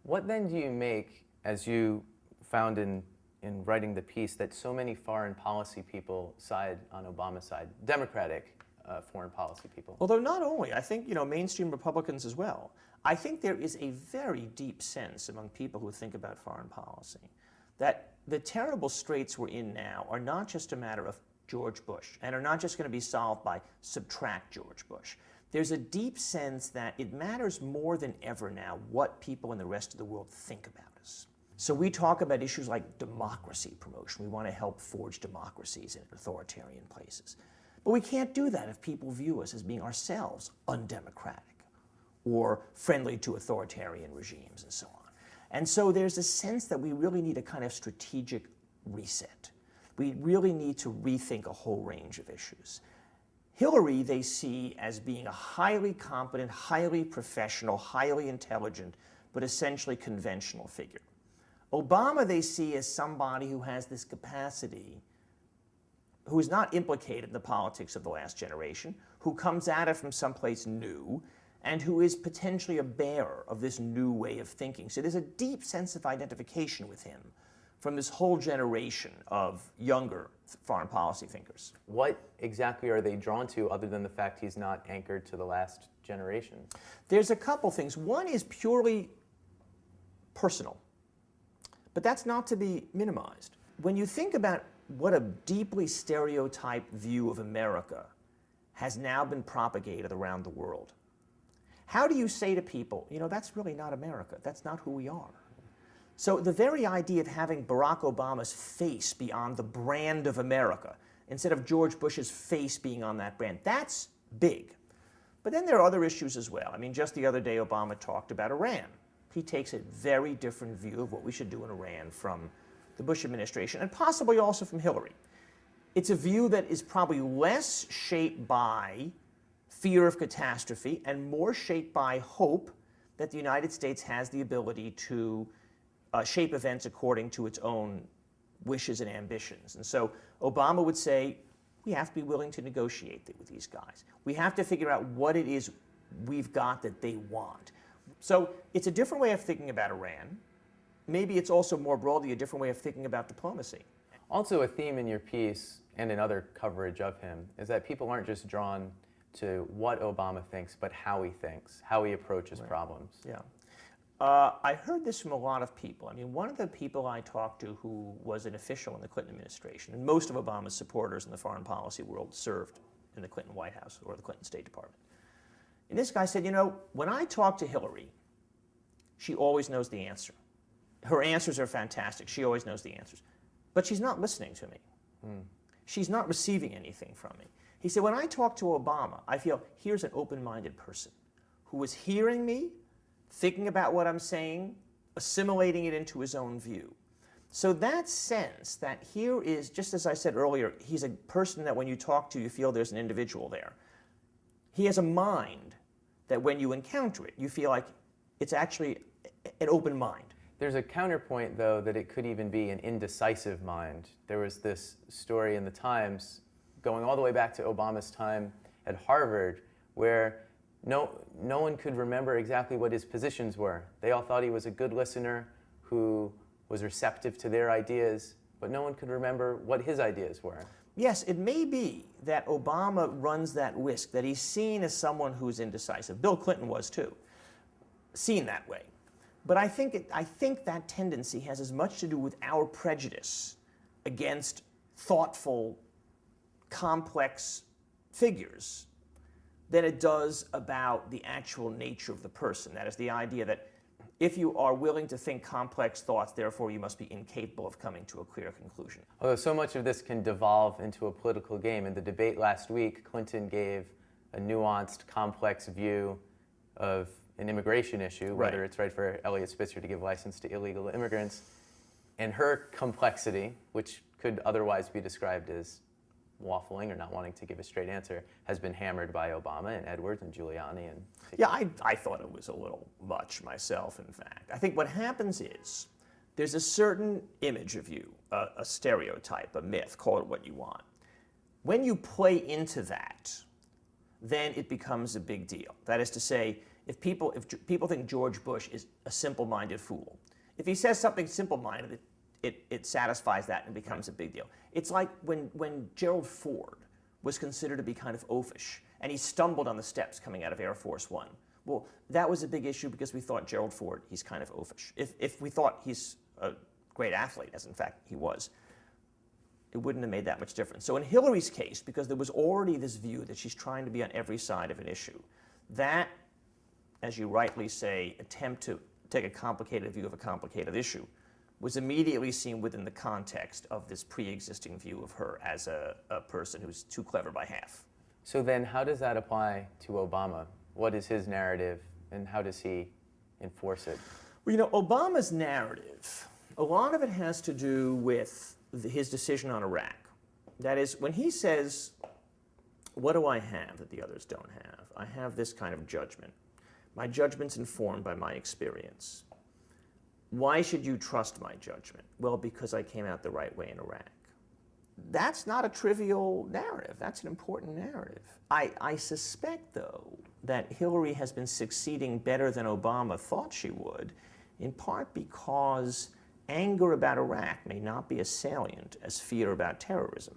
What then do you make, as you found in writing the piece, that so many foreign policy people side on Obama's side, Democratic foreign policy people? Although not only, I think, mainstream Republicans as well. I think there is a very deep sense among people who think about foreign policy that the terrible straits we're in now are not just a matter of George Bush and are not just going to be solved by subtract George Bush. There's a deep sense that it matters more than ever now what people in the rest of the world think about us. So we talk about issues like democracy promotion. We want to help forge democracies in authoritarian places. But we can't do that if people view us as being ourselves undemocratic or friendly to authoritarian regimes and so on. And so there's a sense that we really need a kind of strategic reset. We really need to rethink a whole range of issues. Hillary they see as being a highly competent, highly professional, highly intelligent, but essentially conventional figure. Obama they see as somebody who has this capacity, who is not implicated in the politics of the last generation, who comes at it from someplace new, and who is potentially a bearer of this new way of thinking. So there's a deep sense of identification with him from this whole generation of younger foreign policy thinkers. What exactly are they drawn to other than the fact he's not anchored to the last generation? There's a couple things. One is purely personal, but that's not to be minimized. When you think about what a deeply stereotyped view of America has now been propagated around the world, how do you say to people, that's really not America, that's not who we are? So the very idea of having Barack Obama's face be on the brand of America, instead of George Bush's face being on that brand, that's big. But then there are other issues as well. I mean, just the other day, Obama talked about Iran. He takes a very different view of what we should do in Iran from the Bush administration, and possibly also from Hillary. It's a view that is probably less shaped by fear of catastrophe and more shaped by hope that the United States has the ability to shape events according to its own wishes and ambitions. And so Obama would say, we have to be willing to negotiate with these guys. We have to figure out what it is we've got that they want. So it's a different way of thinking about Iran. Maybe it's also more broadly a different way of thinking about diplomacy. Also, a theme in your piece and in other coverage of him is that people aren't just drawn to what Obama thinks, but how he thinks, how he approaches problems. Yeah. I heard this from a lot of people. I mean, one of the people I talked to who was an official in the Clinton administration, and most of Obama's supporters in the foreign policy world served in the Clinton White House or the Clinton State Department. And this guy said, when I talk to Hillary, she always knows the answer. Her answers are fantastic. She always knows the answers. But she's not listening to me. She's not receiving anything from me. He said, when I talk to Obama, I feel here's an open-minded person who is hearing me, thinking about what I'm saying, assimilating it into his own view. So that sense that here is, just as I said earlier, he's a person that when you talk to, you feel there's an individual there. He has a mind that when you encounter it, you feel like it's actually an open mind. There's a counterpoint, though, that it could even be an indecisive mind. There was this story in the Times going all the way back to Obama's time at Harvard, where no one could remember exactly what his positions were. They all thought he was a good listener who was receptive to their ideas, but no one could remember what his ideas were. Yes, it may be that Obama runs that risk, that he's seen as someone who's indecisive. Bill Clinton was too, seen that way. But I think that tendency has as much to do with our prejudice against thoughtful, complex figures than it does about the actual nature of the person. That is the idea that if you are willing to think complex thoughts, therefore you must be incapable of coming to a clear conclusion. Although so much of this can devolve into a political game. In the debate last week, Clinton gave a nuanced, complex view of an immigration issue, whether it's right for Eliot Spitzer to give license to illegal immigrants, and her complexity, which could otherwise be described as waffling or not wanting to give a straight answer, has been hammered by Obama and Edwards and Giuliani. And yeah, I thought it was a little much myself, in fact. I think what happens is there's a certain image of you, a stereotype, a myth, call it what you want. When you play into that, then it becomes a big deal. That is to say, if people think George Bush is a simple-minded fool, if he says something simple-minded, it satisfies that and becomes a big deal. It's like when Gerald Ford was considered to be kind of oafish, and he stumbled on the steps coming out of Air Force One. Well, that was a big issue because we thought Gerald Ford, he's kind of oafish. If we thought he's a great athlete, as in fact he was, it wouldn't have made that much difference. So in Hillary's case, because there was already this view that she's trying to be on every side of an issue, that, as you rightly say, attempt to take a complicated view of a complicated issue was immediately seen within the context of this pre-existing view of her as a person who's too clever by half. So then how does that apply to Obama? What is his narrative, and how does he enforce it? Well, Obama's narrative, a lot of it has to do with his decision on Iraq. That is, when he says, what do I have that the others don't have? I have this kind of judgment. My judgment's informed by my experience. Why should you trust my judgment? Well, because I came out the right way in Iraq. That's not a trivial narrative. That's an important narrative. I suspect, though, that Hillary has been succeeding better than Obama thought she would, in part because anger about Iraq may not be as salient as fear about terrorism.